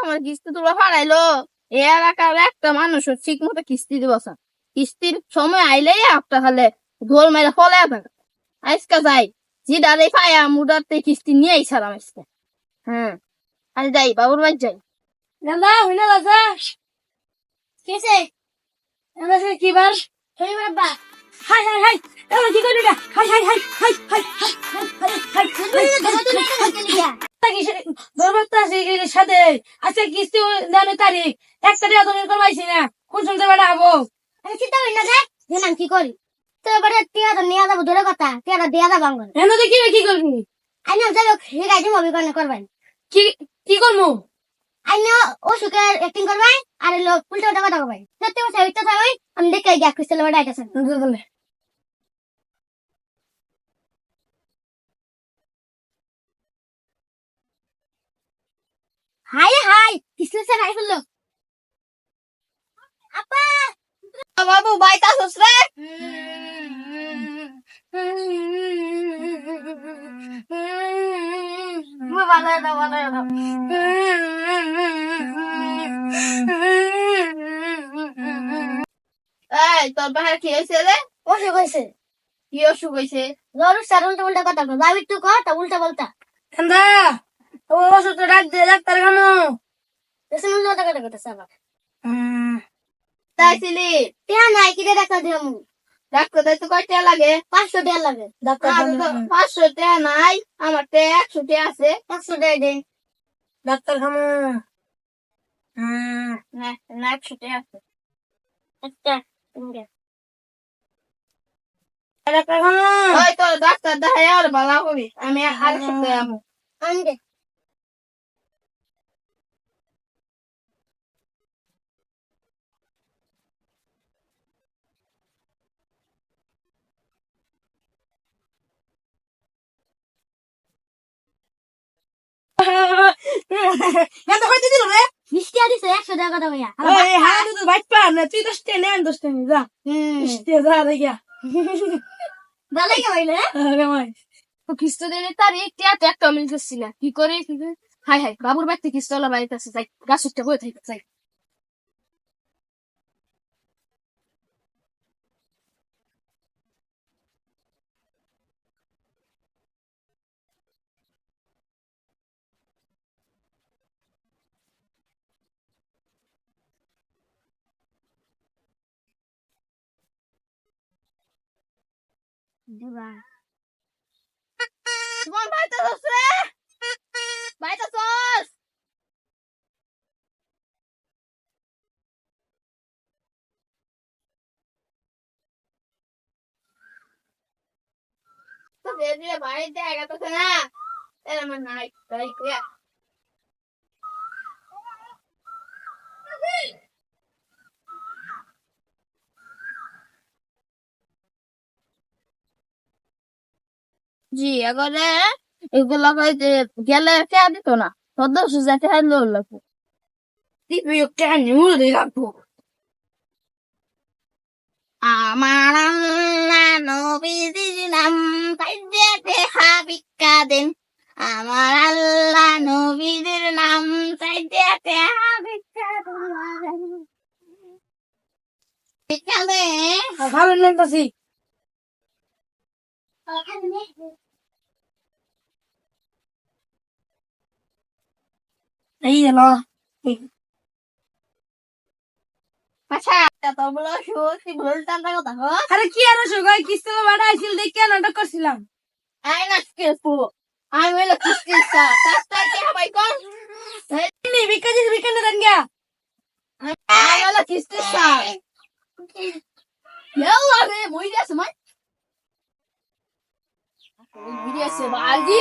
আমার কিস্তি তুলে হারাইলো। এ এলাকার একটা মানুষও ঠিক মতো কিস্তি দিব না। কিস্তির সময় আইলেই একটা হলে গোল মেরে ফলে থাকে। আজকে যাই জিডারে পায়া মুডারতে কিস্তি নিয়েই ছাড়াম আজকে। হ্যাঁ আজ যাই বাবুর বাড়ি যাই। দাদা হইনা দাদা কেসে দাদা কি বার সেই বাবা হাই হাই হাই এমন কি করি না high high high high high high high সাথে আজকে কিস্তি দানের তারিখ 1 তারিখ আদরের করবাইছি না কোন শুনতে বেড়া হবো আমি চিন্তা করি না রে জানাম কি করি তো এবারে টিয়া তো নিয়ে যাবো ধরে কথা টিয়া দেয়া যাবো আঙ্গন এনে দেখি কি করবি আইনা যাবো হেগাই দিম অভিজ্ঞান করবেন কি কি করবো আইনা অসুখের অ্যাক্টিং করবেন আর লোক উল্টা উল্টা কথা কবেন সত্যি কথা হইতে থাকবে আমি দেখে গিয়া ক্রিস্টাল বাড়ি আইতাছেন বলে হাই হাই ক্রিস্টাল স্যার হাই ফেললো আপা বাবু বাইতা সসরে ভালো এই তোর বাহির কি হয়েছে রে অসুখ হয়েছে কি অসুখ হয়েছে জ্বর স্যার উল্টা উল্টা কথা কর যাবি একটু কথা উল্টা বলতা কান্দা ও ওষুধ ডাক দে ডাক্তার খানো এসে উল্টা কথা কথা আবার তাই ছিলি টিয়া নাই কি রে ডাক্তার দিমু ডাক্তার তো কয় টাকা লাগে 500 টাকা লাগে ডাক্তার 500 টাকা নাই আমার তে 100 টাকা আছে 100 টাকা দে ডাক্তার খানো না না 100 টাকা আছে আচ্ছা ইনগে ডাক্তার খানো ওই তো ডাক্তার দেখাই আর ভালো করি আমি আর সপ্তাহে আমু আনগে এত কইতে দিল রে মিষ্টি আদিছে 100 টাকা দাও ইয়া এই হাড় তো বাইট পা না তুই 10 টা নেন 10 টা নি যা 10 টা যা দেখিয়া ভালো কে হইলে আরে মাই তো খ্রিস্ট দিনের তারিখ টিয়াতে একটা মিলতেছি না কি করে হাই হাই বাবুর বাড়িতে খ্রিস্টলা বাড়িতে আছে যাই গাছ উঠতে বয়ে থাকি যাই তোমার বাড়িতে আছে বাড়িতে আছস তো বেরিয়ে বাড়িতে আগাতেছে না এর আমার নাই তাই কইয়া জি এবারে এগুলা গেলে কে দিত না সদস্য যাতে হারলো লাগবো তুই একটা নিউল দে রাখবো আমার আল্লাহ নবীজির নাম চাইতে হাবিকা দেন আমার আল্লাহ নবীজির নাম চাইতে হাবিকা দেন বিকালে ভালো নেনতাছি এই এলো আচ্ছা তো বলো কি ভুলতাম না কথা আরে কি আর সুগাই কিস্তি বাড়া আইছিল দেখে নাটক করছিলাম আই না স্কিলফু আমি হলো কিস্তিসা কাজটা কি হবে কোন নি বিকানে দেন গা আমি হলো কিস্তিসা ইয়াল্লা রে মই যাস মাই ভিডিও সে বাজি